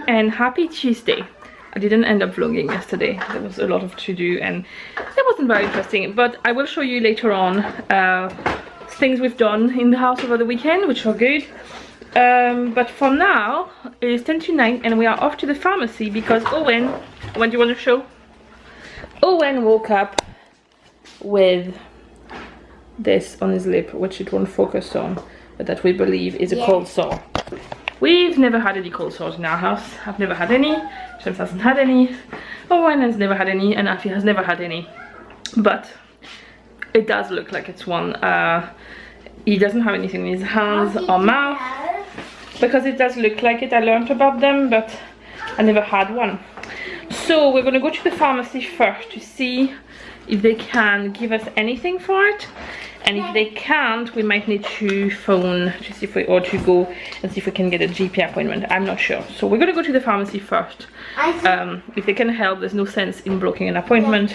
and happy Tuesday. I didn't end up vlogging yesterday. There was a lot of to do and it wasn't very interesting, but I will show you later on things we've done in the house over the weekend, which are good. But for now it's 10 to 9 and we are off to the pharmacy because Owen, when do you want to show? Owen woke up with this on his lip, which it won't focus on, but that we believe is a cold sore. We've never had any cold sores in our house. I've never had any, James hasn't had any, Owen has never had any, and Afi has never had any. But it does look like it's one. He doesn't have anything in his hands or mouth, because it does look like it. I learned about them, but I never had one. So we're gonna go to the pharmacy first to see if they can give us anything for it, and if they can't, we might need to phone to see if we ought to go and see if we can get a GP appointment. I'm not sure, so we're gonna go to the pharmacy first. If they can help, there's no sense in blocking an appointment.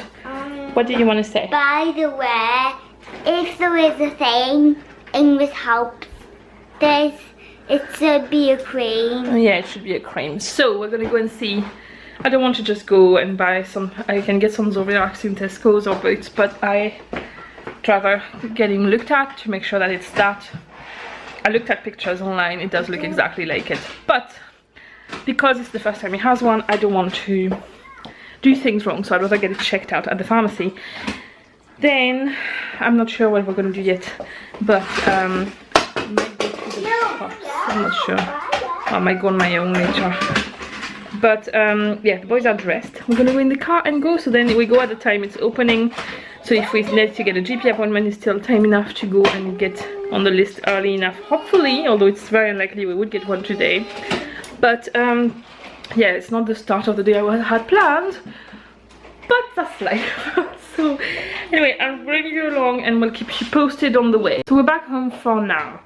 What did you want to say? By the way, if there is a thing English helps, it should be a cream. Yeah, it should be a cream. So we're gonna go and see. I don't want to just go and buy some. I can get some Zovirax in Tesco's or Boots, but I rather get him looked at to make sure that it's that. I looked at pictures online, it does look exactly like it, but because it's the first time he has one, I don't want to do things wrong, so I'd rather get it checked out at the pharmacy. Then I'm not sure what we're going to do yet, but might go to the shops. I'm not sure. I might go on my own later. But yeah, the boys are dressed. We're gonna go in the car and go, so then we go at the time it's opening. So if we need to get a GP appointment, it's still time enough to go and get on the list early enough, hopefully, although it's very unlikely we would get one today. But yeah, it's not the start of the day I had planned, but that's life. So anyway, I'm bringing you along and we'll keep you posted on the way. So we're back home for now.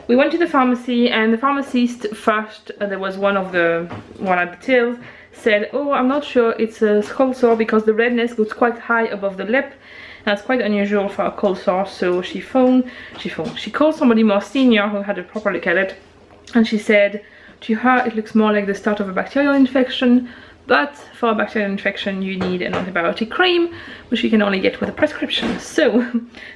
We went to the pharmacy, and the pharmacist first, there was one at the tills, said, oh, I'm not sure it's a cold sore because the redness goes quite high above the lip. That's quite unusual for a cold sore. So she called somebody more senior who had a proper look at it, and she said to her it looks more like the start of a bacterial infection, but for a bacterial infection you need an antibiotic cream, which you can only get with a prescription. So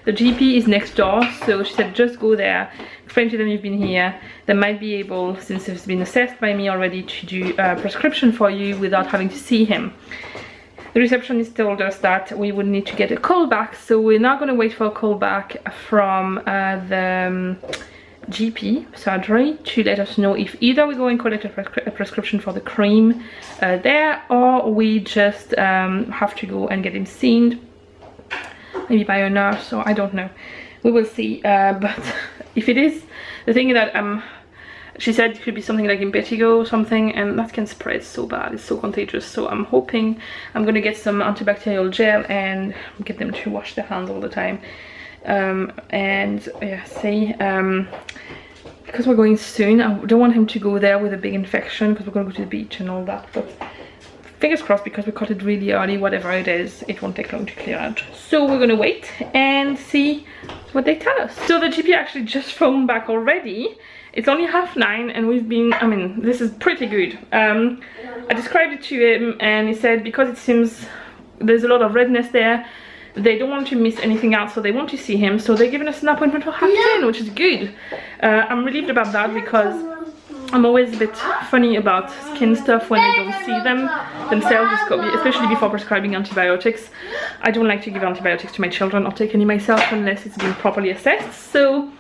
the GP is next door, so she said just go there, explain to them you've been here. They might be able, since it's been assessed by me already, to do a prescription for you without having to see him. The receptionist told us that we would need to get a call back, so we're now going to wait for a call back from the GP surgery to let us know if either we go and collect a prescription for the cream there, or we just have to go and get him seen, maybe by a nurse, or I don't know. We will see. But if it is, the thing that she said it could be something like impetigo or something, and that can spread so bad, it's so contagious. So I'm hoping I'm gonna get some antibacterial gel and get them to wash their hands all the time. And yeah, see, because we're going soon, I don't want him to go there with a big infection, because we're going to go to the beach and all that. But fingers crossed, because we caught it really early, whatever it is, it won't take long to clear out. So we're going to wait and see what they tell us. So the GP actually just phoned back already. It's only 9:30 and we've been, I mean, this is pretty good. I described it to him and he said because it seems there's a lot of redness there, they don't want to miss anything out, so they want to see him, so they're giving us an appointment for 10:30, which is good. I'm relieved about that, because I'm always a bit funny about skin stuff when they don't see them themselves, especially before prescribing antibiotics. I don't like to give antibiotics to my children or take any myself unless it's been properly assessed, so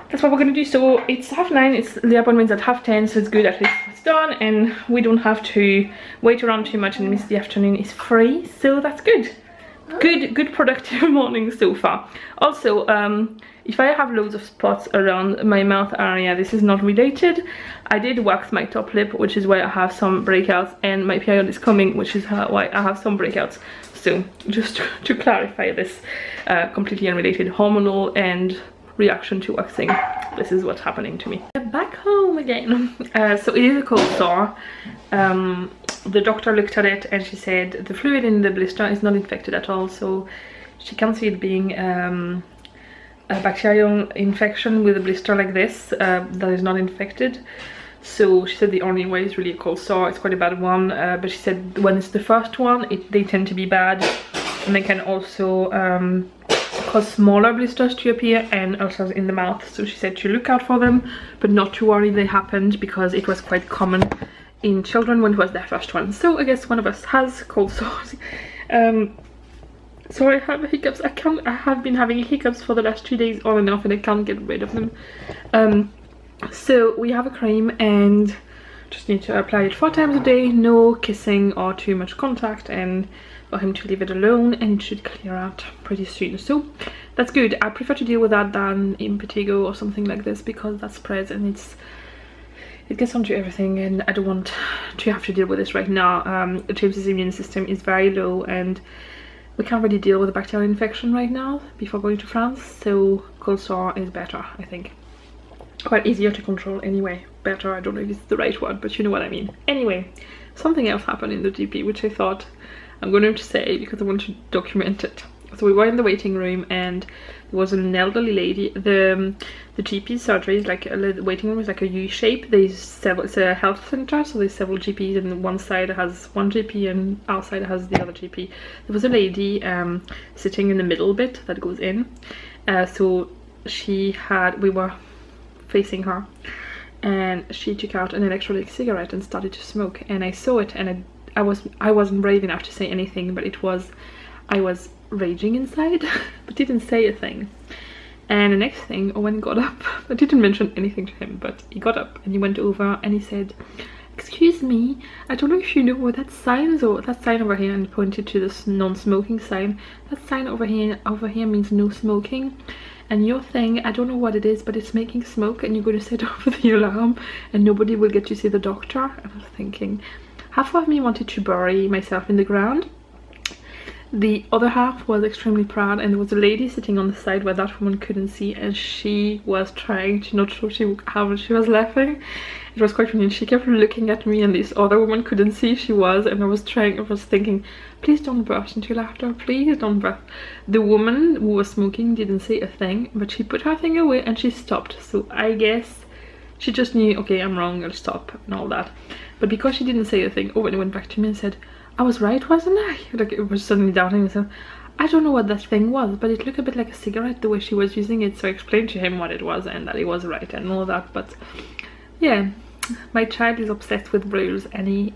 that's what we're going to do. So it's 9:30, the appointment's at 10:30, so it's good, at least it's done, and we don't have to wait around too much and miss the afternoon. It's free, so that's good. Good productive morning so far. Also, if I have loads of spots around my mouth area, this is not related. I did wax my top lip, which is why I have some breakouts, and my period is coming, which is why I have some breakouts. So just to clarify this, completely unrelated, hormonal and reaction to waxing. This is what's happening to me. Back home again. So it is a cold sore. The doctor looked at it and she said the fluid in the blister is not infected at all, so she can't see it being a bacterial infection with a blister like this that is not infected. So she said the only way is really a cold sore. It's quite a bad one, but she said when it's the first one, they tend to be bad, and they can also cause smaller blisters to appear and ulcers in the mouth. So she said to look out for them, but not to worry they happened, because it was quite common in children when it was their first one. So I guess one of us has cold sores. So I have hiccups. I have been having hiccups for the last 2 days on and off, and I can't get rid of them. So we have a cream and just need to apply it 4 times a day, no kissing or too much contact, and for him to leave it alone, and it should clear out pretty soon. So that's good. I prefer to deal with that than impetigo or something like this, because that spreads and it gets onto everything, and I don't want to have to deal with this right now. James's immune system is very low, and we can't really deal with a bacterial infection right now before going to France, so cold sore is better, I think. Quite easier to control anyway. Better, I don't know if it's the right word, but you know what I mean. Anyway, something else happened in the GP, which I thought I'm going to say because I want to document it. So we were in the waiting room, and there was an elderly lady. The GP surgery is like the waiting room is like a U shape. There's several. It's a health center, so there's several GPs, and one side has one GP and outside has the other GP. There was a lady sitting in the middle bit that goes in. So we were facing her, and she took out an electronic cigarette and started to smoke, and I saw it, and I wasn't brave enough to say anything, but I was raging inside but didn't say a thing. And the next thing, Owen got up. I didn't mention anything to him, but he got up and he went over and he said, "Excuse me, I don't know if you know what that sign is, or that sign over here," and pointed to this non-smoking sign. "That sign over here means no smoking, and your thing, I don't know what it is, but it's making smoke, and you're going to set off the alarm and nobody will get to see the doctor." And I was thinking, half of me wanted to bury myself in the ground. The other half was extremely proud, and there was a lady sitting on the side where that woman couldn't see, and she was trying to not show how much she was laughing. It was quite funny, and she kept looking at me, and this other woman couldn't see she was, and I was thinking, please don't burst into laughter, please don't burst. The woman who was smoking didn't say a thing, but she put her thing away and she stopped. So I guess she just knew, okay, I'm wrong, I'll stop and all that. But because she didn't say a thing, Owen went back to me and said, "I was right, wasn't I?" Like, it was suddenly doubting myself. I don't know what that thing was, but it looked a bit like a cigarette the way she was using it. So I explained to him what it was and that he was right and all that. But yeah, my child is obsessed with rules, and he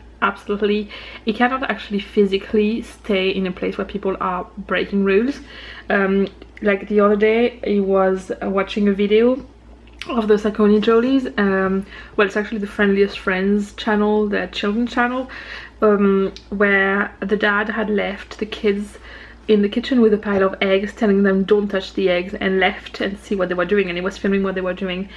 cannot actually physically stay in a place where people are breaking rules. Like the other day, he was watching a video of the Sacconi Jolies. Well, it's actually the Friendliest Friends channel, their children's channel, where the dad had left the kids in the kitchen with a pile of eggs, telling them don't touch the eggs, and left and see what they were doing, and he was filming what they were doing.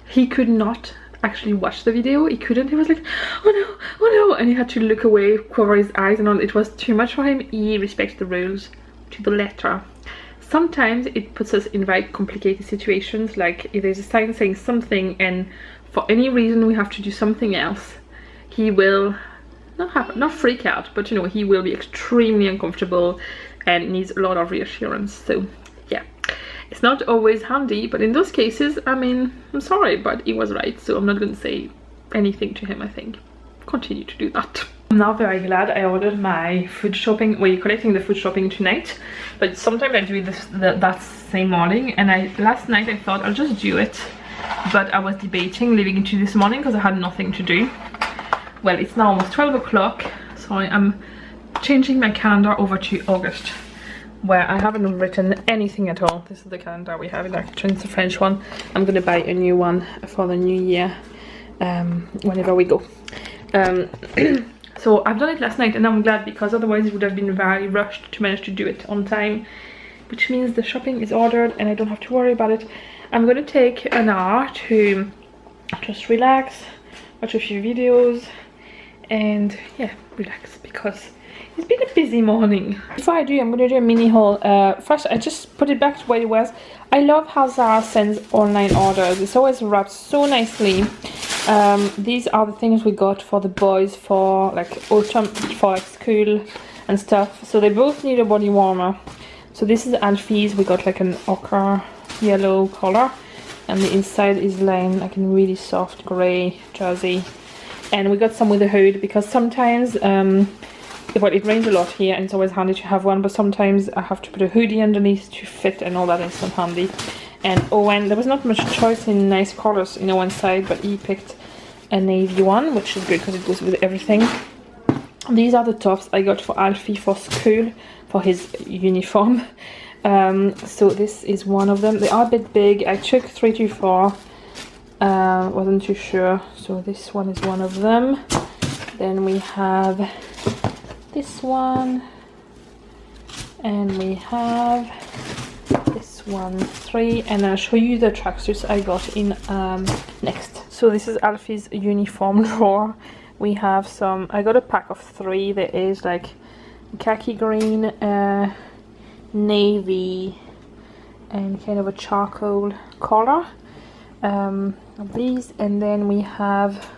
He could not actually watch the video. He couldn't. He was like, "Oh no, oh no," and he had to look away, cover his eyes and all. It was too much for him. He respects the rules to the letter. Sometimes it puts us in very complicated situations, like if there's a sign saying something and for any reason we have to do something else, he will not freak out, but you know, he will be extremely uncomfortable and needs a lot of reassurance. So yeah, it's not always handy, but in those cases, I mean, I'm sorry, but he was right, so I'm not going to say anything to him. I think continue to do that. I'm now very glad I ordered my food shopping. We're collecting the food shopping tonight, but sometimes I do that same morning, and last night I thought I'll just do it, but I was debating leaving it to this morning because I had nothing to do. Well, it's now almost 12 o'clock, so I'm changing my calendar over to August, where I haven't written anything at all. This is the calendar we have in our kitchen. It's a French one. I'm gonna buy a new one for the new year whenever we go. So I've done it last night, and I'm glad, because otherwise it would have been very rushed to manage to do it on time, which means the shopping is ordered and I don't have to worry about it. I'm gonna take an hour to just relax, watch a few videos, and yeah, relax, because it's been a busy morning. Before I do, I'm gonna do a mini haul. First, I just put it back to where it was. I love how Zara sends online orders. It's always wrapped so nicely. These are the things we got for the boys for like autumn, for like school and stuff. So they both need a body warmer. So this is Alfie's. We got like an ochre yellow color. and the inside is laying like in really soft grey jersey. And we got some with a hood because sometimes well, it rains a lot here and it's always handy to have one, but sometimes I have to put a hoodie underneath to fit and all that, is not handy. And Owen, there was not much choice in nice colors in Owen's side, but he picked a navy one, which is good because it goes with everything. These are the tops I got for Alfie for school, for his uniform. So this is one of them. They are a bit big. I took 3 to 4. Wasn't too sure. So this one is one of them. Then we have this one, and we have this one, 3, and I'll show you the tracksuits I got in next. So this is Alfie's uniform drawer. We have some, I got a pack of 3. There is like khaki green, navy, and kind of a charcoal color of these. And then we have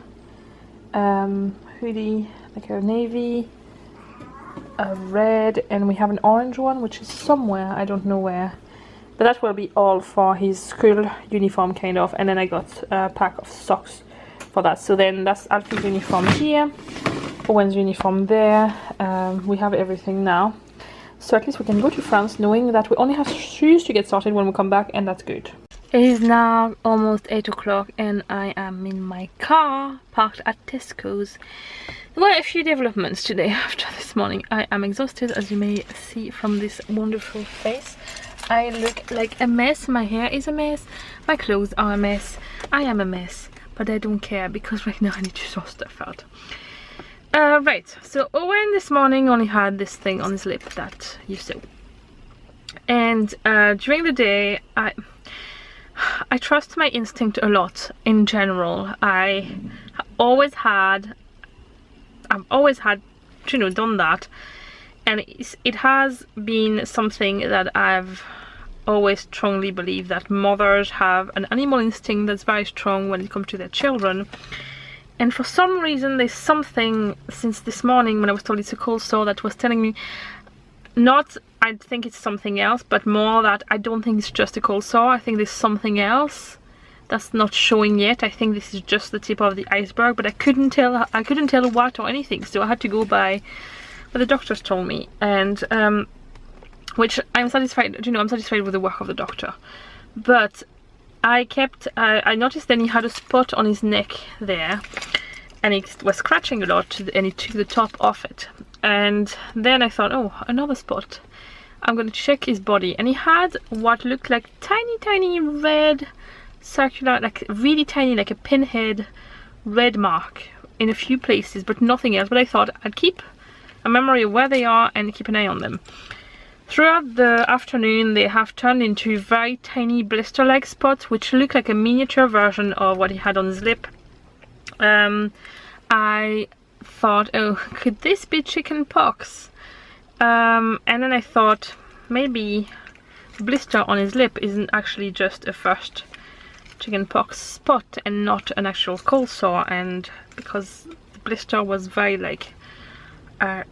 hoodie, like a navy, a red, and we have an orange one which is somewhere, I don't know where, but that will be all for his school uniform kind of. And then I got a pack of socks for that. So then that's Alfie's uniform here, Owen's uniform there. We have everything now, so at least we can go to France knowing that we only have shoes to get started when we come back, and that's good. It is now almost 8 o'clock and I am in my car parked at Tesco's. There were a few developments today after this morning. I am exhausted, as you may see from this wonderful face. I look like a mess, my hair is a mess, my clothes are a mess, I am a mess, but I don't care because right now I need to sort stuff out. Right, so Owen this morning only had this thing on his lip that you sew. And during the day, I trust my instinct a lot in general. I've always had, you know, done that, and it has been something that I've always strongly believed, that mothers have an animal instinct that's very strong when it comes to their children. And for some reason there's something since this morning when I was told it's a cold sore that was telling me, not I think it's something else, but more that I don't think it's just a cold sore. I think there's something else that's not showing yet. I think this is just the tip of the iceberg, but I couldn't tell what or anything, so I had to go by what the doctors told me. And which I'm satisfied, you know, I'm satisfied with the work of the doctor. But I noticed then he had a spot on his neck there, and he was scratching a lot, and he took the top off it. And then I thought, oh, another spot. I'm going to check his body, and he had what looked like tiny red circular, like really tiny, like a pinhead red mark in a few places, but nothing else. But I thought I'd keep a memory of where they are and keep an eye on them. Throughout the afternoon they have turned into very tiny blister-like spots which look like a miniature version of what he had on his lip. I thought, oh, could this be chicken pox? And then I thought maybe blister on his lip isn't actually just a first chicken pox spot and not an actual cold sore, and because the blister was very like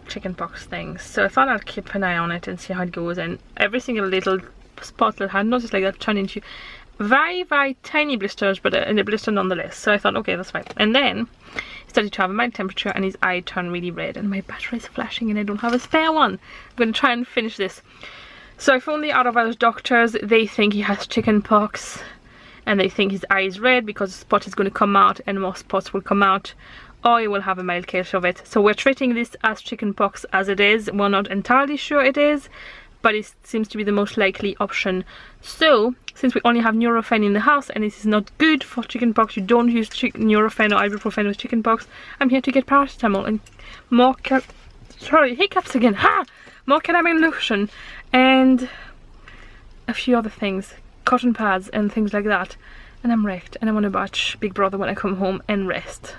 chicken pox things. So I thought I'd keep an eye on it and see how it goes, and every single little spot that I had noticed like that turned into very tiny blisters, but in a blister nonetheless. So I thought, okay, that's fine. And then he started to have a mild temperature and his eye turned really red, and my battery is flashing and I don't have a spare one. I'm going to try and finish this. So I phoned the out of hours doctors. They think he has chicken pox, and they think his eye is red because the spot is going to come out and more spots will come out, or he will have a mild case of it. So we're treating this as chicken pox as it is. We're not entirely sure it is, but it seems to be the most likely option. So since we only have Nurofen in the house and this is not good for chickenpox, you don't use Nurofen or ibuprofen with chickenpox, I'm here to get paracetamol and more hiccups again, more calamine lotion and a few other things, cotton pads and things like that. And I'm wrecked and I want to watch Big Brother when I come home and rest.